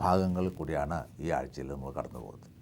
ഭാഗങ്ങളിൽ കൂടിയാണ് ഈ ആഴ്ചയിൽ നമ്മൾ കടന്നു പോകുന്നത്.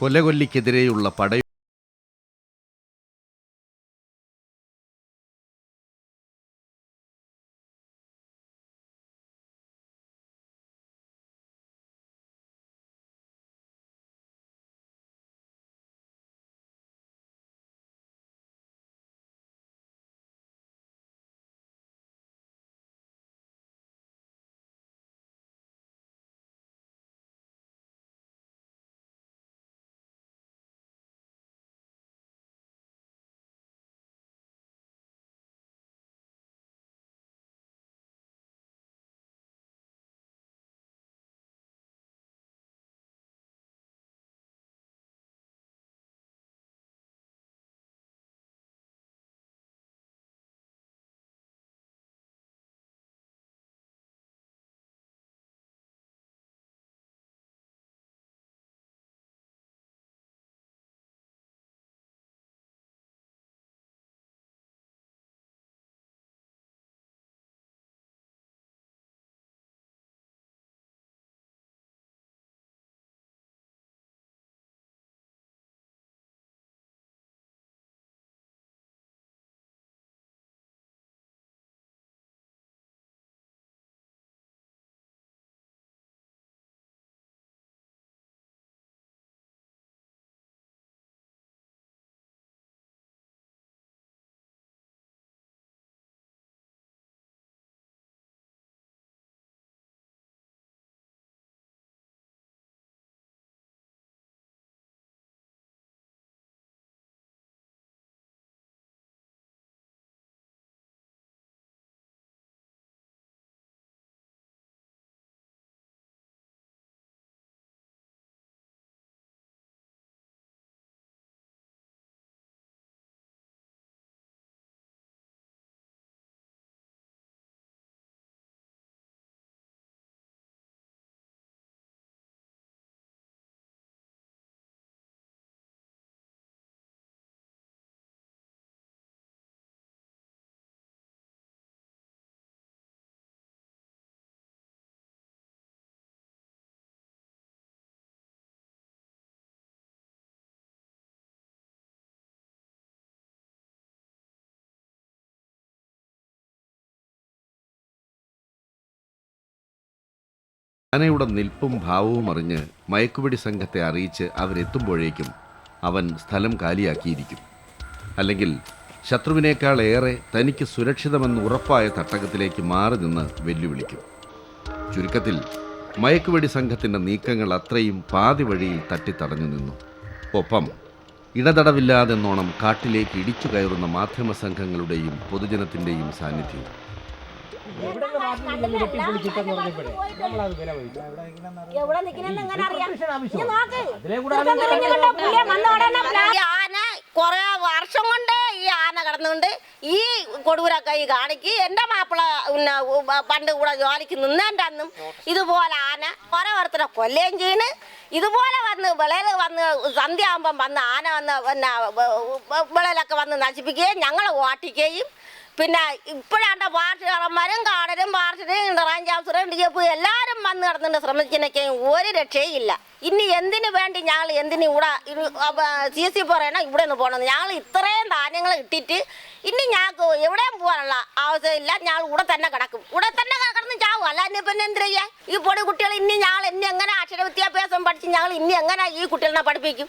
കൊലകൊല്ലിക്കെതിരെയുള്ള പട ആനയുടെ നിൽപ്പും ഭാവവും അറിഞ്ഞ് മയക്കുപിടി സംഘത്തെ അറിയിച്ച് അവരെത്തുമ്പോഴേക്കും അവൻ സ്ഥലം കാലിയാക്കിയിരിക്കും. അല്ലെങ്കിൽ ശത്രുവിനേക്കാൾ ഏറെ തനിക്ക് സുരക്ഷിതമെന്ന് ഉറപ്പായ തട്ടകത്തിലേക്ക് മാറി നിന്ന് വെല്ലുവിളിക്കും. ചുരുക്കത്തിൽ മയക്കുവെടി സംഘത്തിൻ്റെ നീക്കങ്ങൾ അത്രയും പാതി വഴിയിൽ തട്ടിത്തടഞ്ഞു നിന്നു. ഒപ്പം ഇടതടവില്ലാതെന്നോണം കാട്ടിലേക്ക് ഇടിച്ചു കയറുന്ന മാധ്യമ സംഘങ്ങളുടെയും പൊതുജനത്തിൻ്റെയും സാന്നിധ്യവും. കുറെ വർഷം കൊണ്ട് ഈ ആന കിടന്നുകൊണ്ട് ഈ കൊടൂരൊക്കെ ഈ കാണിക്ക് എൻ്റെ മാപ്പിള പണ്ട് കൂടെ ജോലിക്ക് നിന്നേൻ്റെ അന്നും ഇതുപോലെ ആന ഓരോരുത്തരെ കൊല്ലുകയും ചെയ്യുന്നു. ഇതുപോലെ വന്ന് വിളയിൽ വന്ന് സന്ധ്യ ആകുമ്പം വന്ന് ആന വന്ന് പിന്നെ വിളയിലൊക്കെ വന്ന് നശിപ്പിക്കുകയും ഞങ്ങളെ ഓട്ടിക്കുകയും പിന്നെ ഇപ്പോഴാണ്ട പാർട്ടിക്കാരന്മാരും കാടരും പാർട്ടിയും റേഞ്ചാഫ്സറും ഡി എഫ് എല്ലാവരും വന്ന് കിടന്നിട്ട് ശ്രമിക്കുന്നൊക്കെയും ഒരു രക്ഷയും ഇല്ല. ഇനി എന്തിനു വേണ്ടി ഞങ്ങൾ എന്തിനു ഇവിടെ CC പറയണം ഇവിടെ നിന്ന് പോകണമെന്ന്. ഞങ്ങൾ ഇത്രയും ധാന്യങ്ങൾ ഇട്ടിട്ട് ഇനി ഞങ്ങൾക്ക് എവിടെയും പോകാനുള്ള ആവശ്യമില്ല. ഞങ്ങൾ ഇവിടെ തന്നെ കിടക്കും, ഇവിടെ തന്നെ കിടന്ന് ചാവും. അല്ല പിന്നെ എന്ത് ചെയ്യാ? ഈ പൊടി കുട്ടികൾ ഇനി ഞങ്ങൾ എങ്ങനെ അക്ഷര വിദ്യാഭ്യാസം പഠിച്ച് ഞങ്ങൾ ഇനി എങ്ങനെ ഈ കുട്ടികളെ പഠിപ്പിക്കും?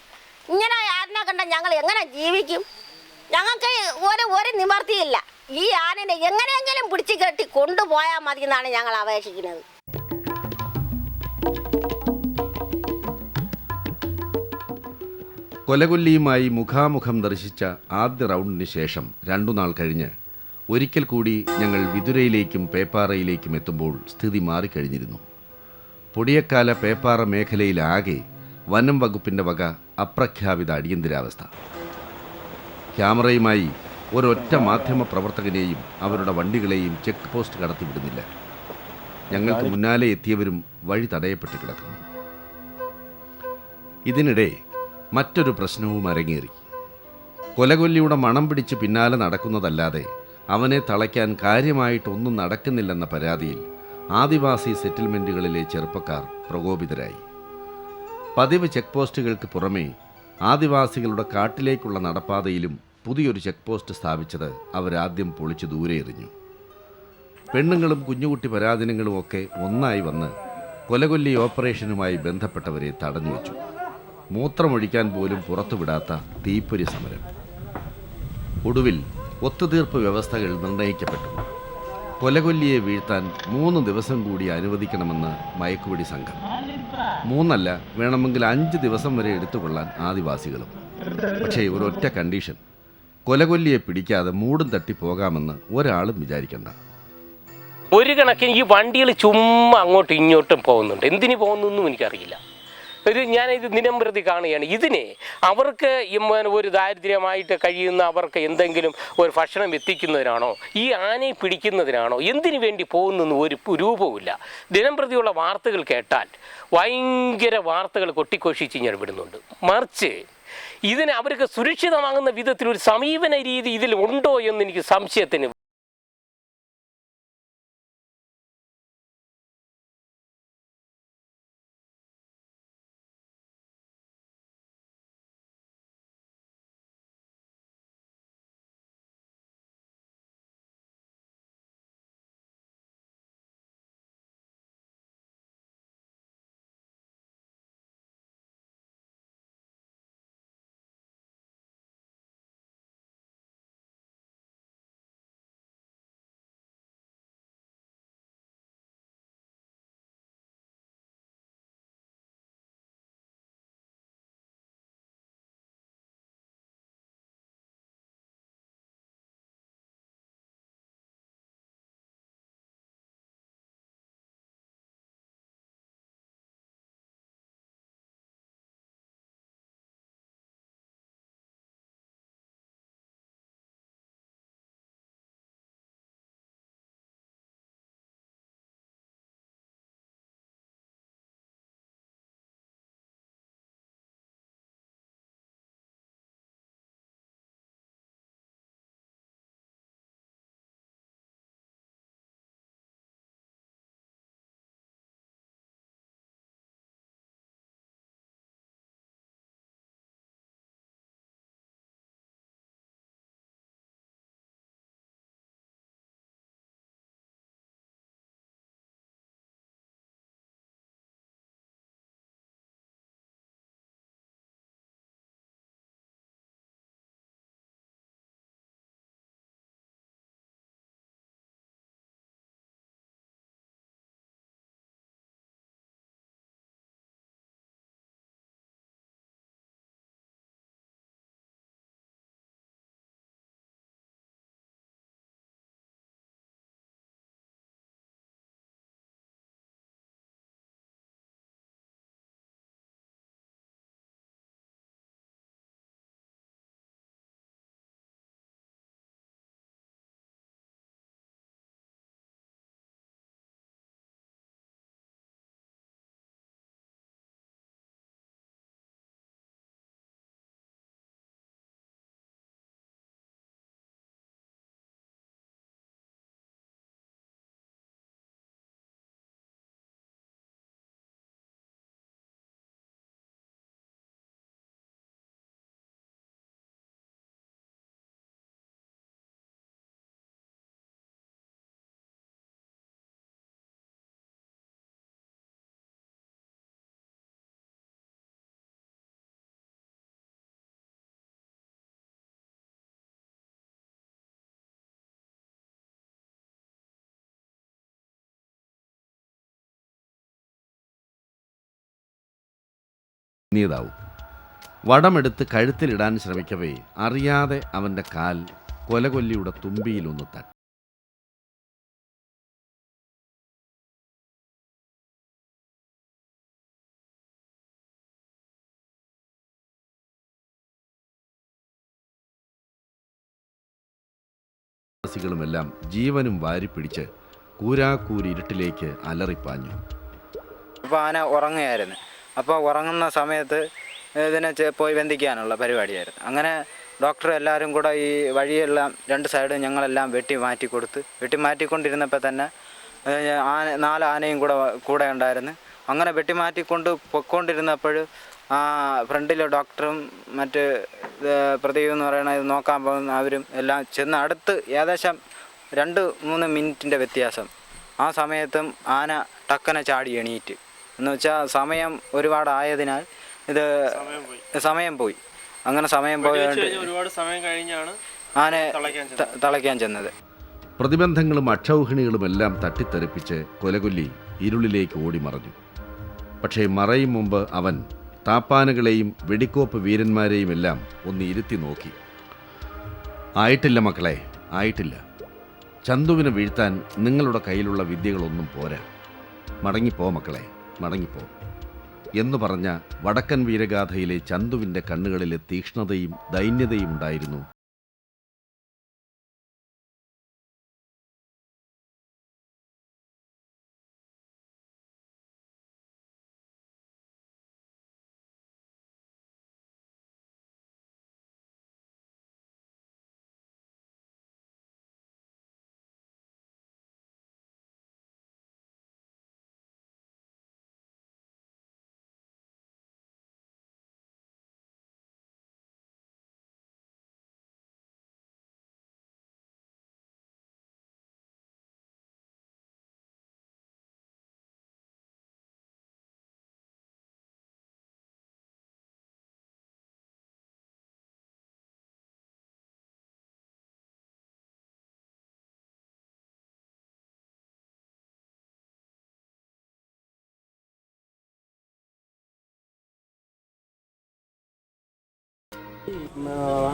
ഇങ്ങനെ ആനനെ കണ്ട ഞങ്ങൾ എങ്ങനെ ജീവിക്കും? ഞങ്ങൾക്ക് ഒരു നിവർത്തിയില്ല. ഈ ആനനെ എങ്ങനെയെങ്കിലും പിടിച്ചു കെട്ടി കൊണ്ടുപോയാൽ മതി എന്നാണ് ഞങ്ങൾ അപേക്ഷിക്കുന്നത്. കൊലകൊല്ലിയുമായി മുഖാമുഖം ദർശിച്ച ആദ്യ റൗണ്ടിന് ശേഷം 2 നാൾ കഴിഞ്ഞ് ഒരിക്കൽ കൂടി ഞങ്ങൾ വിതുരയിലേക്കും പേപ്പാറയിലേക്കും എത്തുമ്പോൾ സ്ഥിതി മാറിക്കഴിഞ്ഞിരുന്നു. പൊടിയക്കാല പേപ്പാറ മേഖലയിലാകെ വനം വകുപ്പിൻ്റെ വക അപ്രഖ്യാപിത അടിയന്തരാവസ്ഥ. ക്യാമറയുമായി ഒരൊറ്റ മാധ്യമ പ്രവർത്തകനെയും അവരുടെ വണ്ടികളെയും ചെക്ക് പോസ്റ്റ് കടത്തിവിടുന്നില്ല. ഞങ്ങൾക്ക് മുന്നാലെ എത്തിയവരും വഴി തടയപ്പെട്ട് കിടക്കുന്നു. ഇതിനിടെ മറ്റൊരു പ്രശ്നവും അരങ്ങേറി. കൊലകൊല്ലിയുടെ മണം പിടിച്ച് പിന്നാലെ നടക്കുന്നതല്ലാതെ അവനെ തളയ്ക്കാൻ കാര്യമായിട്ടൊന്നും നടക്കുന്നില്ലെന്ന പരാതിയിൽ ആദിവാസി സെറ്റിൽമെൻറ്റുകളിലെ ചെറുപ്പക്കാർ പ്രകോപിതരായി. പതിവ് ചെക്ക് പോസ്റ്റുകൾക്ക് പുറമേ ആദിവാസികളുടെ കാട്ടിലേക്കുള്ള നടപ്പാതയിലും പുതിയൊരു ചെക്ക് പോസ്റ്റ് സ്ഥാപിച്ചത് അവരാദ്യം പൊളിച്ച് ദൂരെ എറിഞ്ഞു. പെണ്ണുങ്ങളും കുഞ്ഞുകുട്ടി പരാതിനങ്ങളും ഒക്കെ ഒന്നായി വന്ന് കൊലകൊല്ലി ഓപ്പറേഷനുമായി ബന്ധപ്പെട്ടവരെ തടഞ്ഞുവെച്ചു. മൂത്രമൊഴിക്കാൻ പോലും പുറത്തുവിടാത്ത തീപ്പൊരി സമരം. ഒടുവിൽ ഒത്തുതീർപ്പ് വ്യവസ്ഥകൾ നിർണയിക്കപ്പെട്ടു. കൊലകൊല്ലിയെ വീഴ്ത്താൻ 3 ദിവസം കൂടി അനുവദിക്കണമെന്ന് മയക്കുപിടി സംഘം. 3 അല്ല, വേണമെങ്കിൽ 5 ദിവസം വരെ എടുത്തുകൊള്ളാൻ ആദിവാസികളും. പക്ഷേ ഒരൊറ്റ കണ്ടീഷൻ: കൊലകൊല്ലിയെ പിടിക്കാതെ മൂടും തട്ടി പോകാമെന്ന് ഒരാളും വിചാരിക്കണ്ട. ഒരു കണക്കിന് ഈ വണ്ടികൾ ചുമ്മാ അങ്ങോട്ടും ഇങ്ങോട്ടും പോകുന്നുണ്ട്. എന്തിനു പോകുന്നൊന്നും എനിക്കറിയില്ല. ഞാനിത് ദിനംപ്രതി കാണുകയാണ്. ഇതിനെ അവർക്ക് ഒരു ദാരിദ്ര്യമായിട്ട് കഴിയുന്ന അവർക്ക് എന്തെങ്കിലും ഒരു ഭക്ഷണം എത്തിക്കുന്നതിനാണോ, ഈ ആനയെ പിടിക്കുന്നതിനാണോ, എന്തിനു വേണ്ടി പോകുന്നൊന്നും ഒരു രൂപവുമില്ല. ദിനംപ്രതിയുള്ള വാർത്തകൾ കേട്ടാൽ ഭയങ്കര വാർത്തകൾ കൊട്ടിഘോഷിച്ച് ഞാൻ വിടുന്നുണ്ട്. മറിച്ച് ഇതിന് അവർക്ക് സുരക്ഷിതമാകുന്ന വിധത്തിൽ ഒരു സമീപന രീതി ഇതിൽ ഉണ്ടോ എന്ന് എനിക്ക് സംശയത്തിന് നീതാവും വടമെടുത്ത് കഴുത്തിലിടാൻ ശ്രമിക്കവേ അറിയാതെ അവൻ്റെ കാൽ കൊലകൊല്ലിയുടെ തുമ്പിയിലൊന്ന് തട്ടി. ുമെല്ലാം ജീവനും വാരിപ്പിടിച്ച് കൂരാക്കൂരിരുട്ടിലേക്ക് അലറിപ്പാഞ്ഞു. അപ്പോൾ ആന ഉറങ്ങുകയായിരുന്നു. അപ്പോൾ ഉറങ്ങുന്ന സമയത്ത് ഇതിനെ പോയി ബന്ധിക്കാനുള്ള പരിപാടിയായിരുന്നു. അങ്ങനെ ഡോക്ടർ എല്ലാവരും കൂടെ ഈ വഴിയെല്ലാം 2 സൈഡും ഞങ്ങളെല്ലാം വെട്ടി മാറ്റിക്കൊണ്ടിരുന്നപ്പോൾ തന്നെ 4 ആനയും കൂടെ ഉണ്ടായിരുന്നു. അങ്ങനെ വെട്ടി മാറ്റിക്കൊണ്ട് പൊയ്ക്കൊണ്ടിരുന്നപ്പോൾ ആ ഫ്രണ്ടിൽ ഡോക്ടറും മറ്റ് പ്രദീപ് എന്ന് പറയുന്നത് ഇത് നോക്കാൻ പോകുന്ന അവരും എല്ലാം ചെന്ന് അടുത്ത് ഏകദേശം 2-3 മിനിറ്റിൻ്റെ വ്യത്യാസം. ആ സമയത്തും ആന ടക്കനെ ചാടി എണീറ്റ്. എന്ന് വെച്ചാൽ സമയം ഒരുപാടായതിനാൽ ഇത് സമയം പോയി. അങ്ങനെ സമയം പോയതുകൊണ്ട് ആന തളയ്ക്കാൻ ചെന്നത്. പ്രതിബന്ധങ്ങളും അക്ഷൗഹിണികളുമെല്ലാം തട്ടിത്തെറിപ്പിച്ച് കൊലകൊല്ലി ഇരുളിലേക്ക് ഓടിമറഞ്ഞു. പക്ഷേ മറയും മുമ്പ് അവൻ താപ്പാനകളെയും വെടിക്കോപ്പ് വീരന്മാരെയും എല്ലാം ഒന്ന് ഇരുത്തി നോക്കി. ആയിട്ടില്ല മക്കളെ, ആയിട്ടില്ല. ചന്തുവിനെ വീഴ്ത്താൻ നിങ്ങളുടെ കയ്യിലുള്ള വിദ്യകളൊന്നും പോരാ. മടങ്ങിപ്പോ മക്കളെ, മടങ്ങിപ്പോ എന്നു പറഞ്ഞ വടക്കൻ വീരഗാഥയിലെ ചന്തുവിൻ്റെ കണ്ണുകളിലെ തീക്ഷ്ണതയും ദൈന്യതയും ഉണ്ടായിരുന്നു.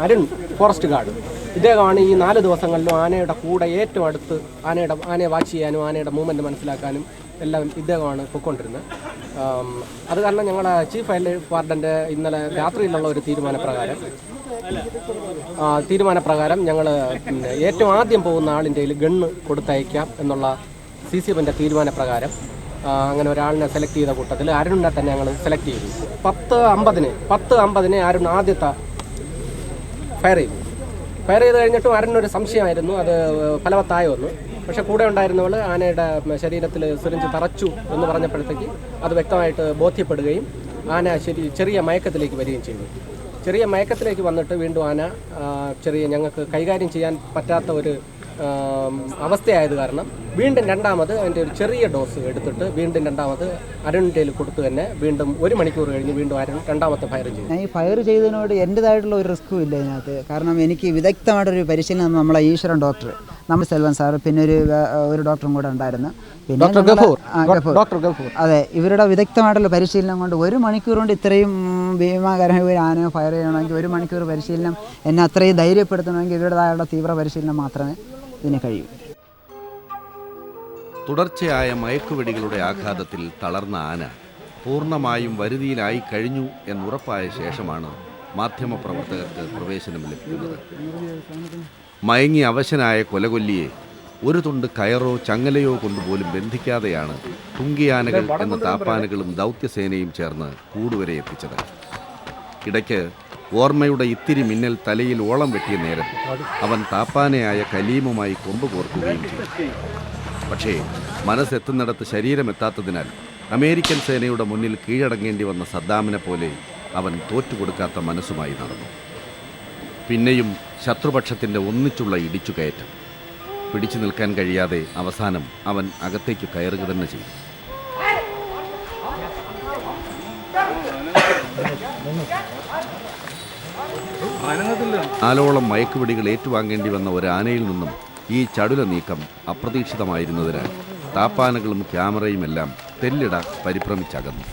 അരുൺ ഫോറസ്റ്റ് ഗാർഡ് ഇദ്ദേഹമാണ് ഈ 4 ദിവസങ്ങളിലും ആനയുടെ കൂടെ ഏറ്റവും അടുത്ത് ആനയെ വാച്ച് ചെയ്യാനും ആനയുടെ മൂവ്മെൻറ്റ് മനസ്സിലാക്കാനും എല്ലാം ഇദ്ദേഹമാണ് പൊയ്ക്കൊണ്ടിരുന്നത്. അത് കാരണം ഞങ്ങളുടെ ചീഫ് വൈൽഡ് ലൈഫ് വാർഡൻ്റെ ഇന്നലെ രാത്രിയിലുള്ള ഒരു തീരുമാനപ്രകാരം ഞങ്ങൾ ഏറ്റവും ആദ്യം പോകുന്ന ആളിൻ്റെ കയ്യിൽ ഗണ്ണ് കൊടുത്തയക്കാം എന്നുള്ള CCFൻ്റെ തീരുമാനപ്രകാരം അങ്ങനെ ഒരാളിനെ സെലക്ട് ചെയ്ത കൂട്ടത്തിൽ അരുണിനെ തന്നെ ഞങ്ങൾ സെലക്ട് ചെയ്തു. 10:50 അരുൺ ആദ്യത്തെ ഫയർ ചെയ്ത് കഴിഞ്ഞിട്ടും അരുണിനൊരു സംശയമായിരുന്നു അത് ഫലവത്തായ ഒന്ന്. പക്ഷേ കൂടെ ഉണ്ടായിരുന്നവൾ ആനയുടെ ശരീരത്തിൽ സിറിഞ്ച് തറച്ചു എന്ന് പറഞ്ഞപ്പോഴത്തേക്ക് അത് വ്യക്തമായിട്ട് ബോധ്യപ്പെടുകയും ആന ചെറിയ മയക്കത്തിലേക്ക് വരികയും ചെയ്തു. ചെറിയ മയക്കത്തിലേക്ക് വന്നിട്ട് വീണ്ടും ആന ഞങ്ങൾക്ക് കൈകാര്യം ചെയ്യാൻ പറ്റാത്ത ഒരു അവസ്ഥയായത് കാരണം വീണ്ടും രണ്ടാമത് അതിൻ്റെ ഒരു ചെറിയ ഡോസ് എടുത്തിട്ട് വീണ്ടും രണ്ടാമത് അരുണിൻ്റെ കൊടുത്തു തന്നെ വീണ്ടും 1 മണിക്കൂർ കഴിഞ്ഞ് വീണ്ടും അരുൺ രണ്ടാമത്തെ ഫയർ ചെയ്തു. ഞാൻ ഈ ഫയർ ചെയ്തതിനോട് എൻ്റെതായിട്ടുള്ള ഒരു റിസ്ക്കും ഇല്ല ഇതിനകത്ത്. കാരണം എനിക്ക് വിദഗ്ധമായിട്ടൊരു പരിശീലനം നമ്മളെ ഈശ്വരൻ ഡോക്ടർ നമ്മൾ സെൽവൻ സാർ പിന്നെ ഒരു ഡോക്ടറും കൂടെ ഉണ്ടായിരുന്നു. പിന്നെ ഡോക്ടർ ഗഫൂർ. അതെ, ഇവരുടെ വിദഗ്ധമായിട്ടുള്ള പരിശീലനം കൊണ്ട് 1 മണിക്കൂർ കൊണ്ട് ഇത്രയും ഭീമാകരമായ ഒരു ആനയെ ഫയർ ചെയ്യണമെങ്കിൽ 1 മണിക്കൂർ പരിശീലനം എന്നെ അത്രയും ധൈര്യപ്പെടുത്തണമെങ്കിൽ ഇവരുടേതായുള്ള തീവ്ര പരിശീലനം മാത്രമേ ഇതിന് കഴിയൂ. തുടർച്ചയായ മയക്കുവെടികളുടെ ആഘാതത്തിൽ തളർന്ന ആന പൂർണ്ണമായും വരുതിയിലായി കഴിഞ്ഞു എന്നുറപ്പായ ശേഷമാണ് മാധ്യമപ്രവർത്തകർക്ക് പ്രവേശനം ലഭിക്കുന്നത്. മയങ്ങി അവശനായ കൊലകൊല്ലിയെ ഒരു തുണ്ട് കയറോ ചങ്ങലയോ കൊണ്ടുപോലും ബന്ധിക്കാതെയാണ് തുങ്കിയാനകൾ എന്ന താപ്പാനകളും ദൗത്യസേനയും ചേർന്ന് കൂടുവരെ എത്തിച്ചത്. ഇടയ്ക്ക് ഓർമ്മയുടെ ഇത്തിരി മിന്നൽ തലയിൽ ഓളം വെട്ടിയ നേരം അവൻ താപ്പാനയായ കലീമുമായി കൊമ്പ് കോർക്കുകയും ചെയ്തു. പക്ഷേ മനസ്സെത്തുന്നിടത്ത് ശരീരമെത്താത്തതിനാൽ അമേരിക്കൻ സേനയുടെ മുന്നിൽ കീഴടങ്ങേണ്ടി വന്ന സദ്ദാമിനെ പോലെ അവൻ തോറ്റുകൊടുക്കാത്ത മനസ്സുമായി നടന്നു. പിന്നെയും ശത്രുപക്ഷത്തിൻ്റെ ഒന്നിച്ചുള്ള ഇടിച്ചുകയറ്റം. പിടിച്ചു നിൽക്കാൻ കഴിയാതെ അവസാനം അവൻ അകത്തേക്ക് കയറുക തന്നെ ചെയ്തു. ആലോളം മയക്കുപിടികൾ ഏറ്റുവാങ്ങേണ്ടി വന്ന ഒരു ആനയിൽ നിന്നും ഈ ചടുല നീക്കം അപ്രതീക്ഷിതമായിരുന്നതിനാൽ താപ്പാനകളും ക്യാമറയുമെല്ലാം തെല്ലിട പരിഭ്രമിച്ചകന്നു.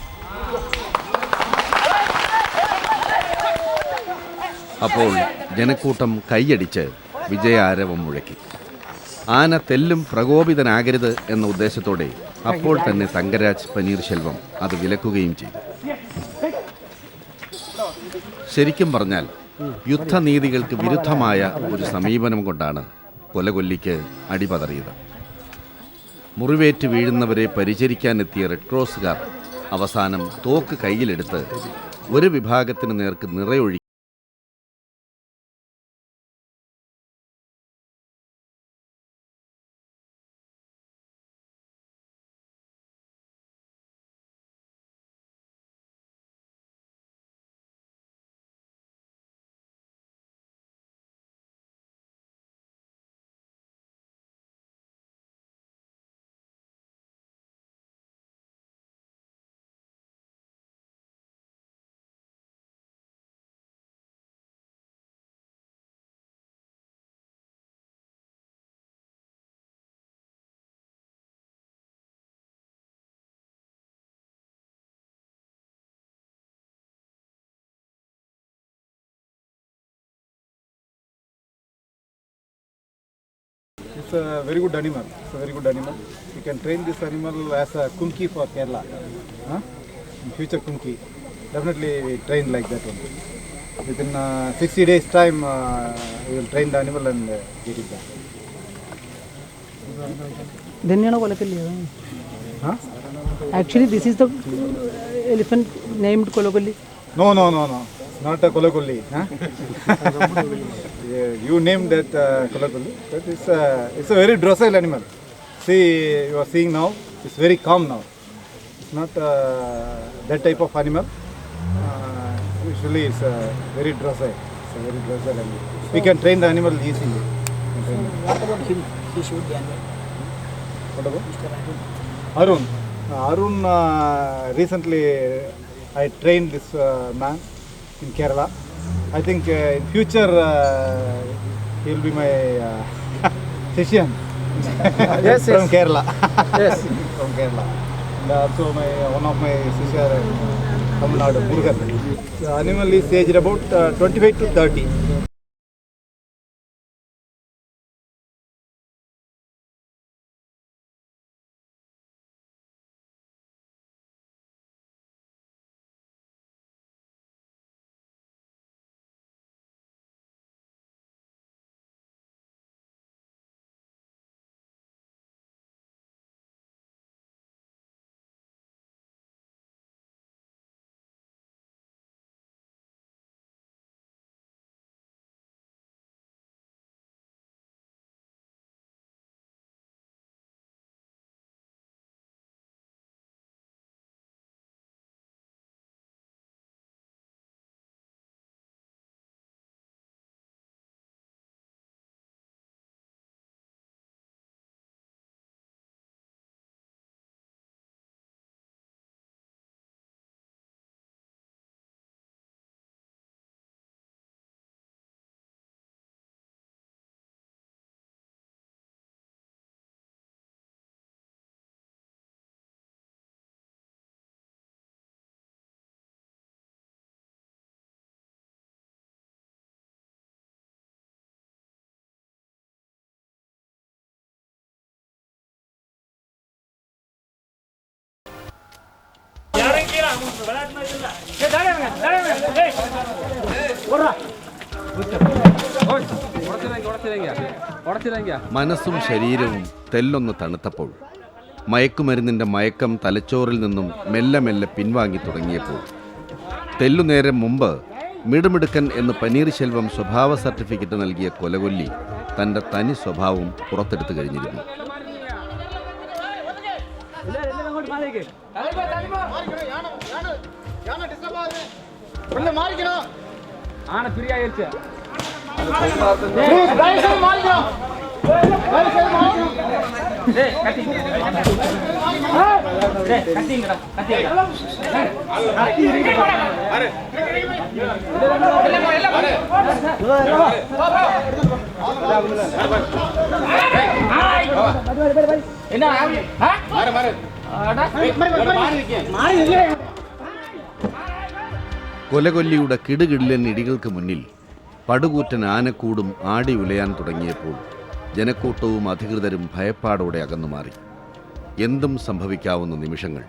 അപ്പോൾ ജനക്കൂട്ടം കൈയടിച്ച് വിജയാരവം മുഴക്കി. ആന തെല്ലും പ്രകോപിതനാകരുത് എന്ന ഉദ്ദേശത്തോടെ അപ്പോൾ തന്നെ തങ്കരാജ് പനീർശെൽവം അത് വിലക്കുകയും ചെയ്തു. ശരിക്കും പറഞ്ഞാൽ യുദ്ധനീതികൾക്ക് വിരുദ്ധമായ ഒരു സമീപനം കൊണ്ടാണ് കൊലകൊല്ലിക്ക് അടിപതറിയത്. മുറിവേറ്റ് വീഴുന്നവരെ പരിചരിക്കാനെത്തിയ റെഡ് ക്രോസുകാർ അവസാനം തോക്ക് കയ്യിലെടുത്ത് ഒരു വിഭാഗത്തിന് നേർക്ക് നിറയൊഴി It's a very good animal. It's a very good animal. You can train this animal as a kunki for Kerala. In future kunki. Definitely we train like that one. Within 60 days time we will train the animal and get it back. Actually, this is the elephant named Kolokolli. No. It's not a Kolokolli. You named that Kolokolli. But it's a very docile animal. See, you are seeing now, it's very calm now. It's not that type of animal. Usually it's very docile. It's a very docile animal. We can train the animal easily. What about him? He should be animal. What about? Mr. Arun. Arun, recently I trained this man in Kerala. I think in future he will be my Sishian. Yes, from Kerala. Yes. From Kerala. And also one of my Sishian Tamil Nadu, Murugan. The animal is aged about 25 to 30. മനസ്സും ശരീരവും തെല്ലൊന്ന് തണുത്തപ്പോൾ, മയക്കുമരുന്നിൻ്റെ മയക്കം തലച്ചോറിൽ നിന്നും മെല്ലെ മെല്ലെ പിൻവാങ്ങി തുടങ്ങിയപ്പോൾ, തെല്ലുനേരം മുമ്പ് മിടുമിടുക്കൻ എന്ന് പനീർശെൽവം സ്വഭാവ സർട്ടിഫിക്കറ്റ് നൽകിയ കൊലകൊല്ലി തൻ്റെ തനി സ്വഭാവം പുറത്തെടുത്തു കഴിഞ്ഞിരുന്നു. കൊലകൊല്ലിയുടെ കിടുകിടിലൻ ഇടികൾക്ക് മുന്നിൽ പടുകൂറ്റൻ ആനക്കൂടും ആടി ഉലയാൻ തുടങ്ങിയപ്പോൾ ജനക്കൂട്ടവും അധികൃതരും ഭയപ്പാടോടെ അകന്നുമാറി. എന്തും സംഭവിക്കാവുന്ന നിമിഷങ്ങൾ.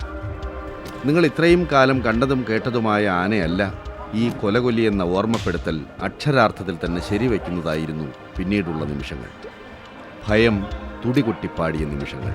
നിങ്ങൾ ഇത്രയും കാലം കണ്ടതും കേട്ടതുമായ ആനയല്ല ഈ കൊലകൊല്ലിയെന്ന ഓർമ്മപ്പെടുത്തൽ അക്ഷരാർത്ഥത്തിൽ തന്നെ ശരിവയ്ക്കുന്നതായിരുന്നു പിന്നീടുള്ള നിമിഷങ്ങൾ. ഭയം തുടികൊട്ടിപ്പാടിയ നിമിഷങ്ങൾ.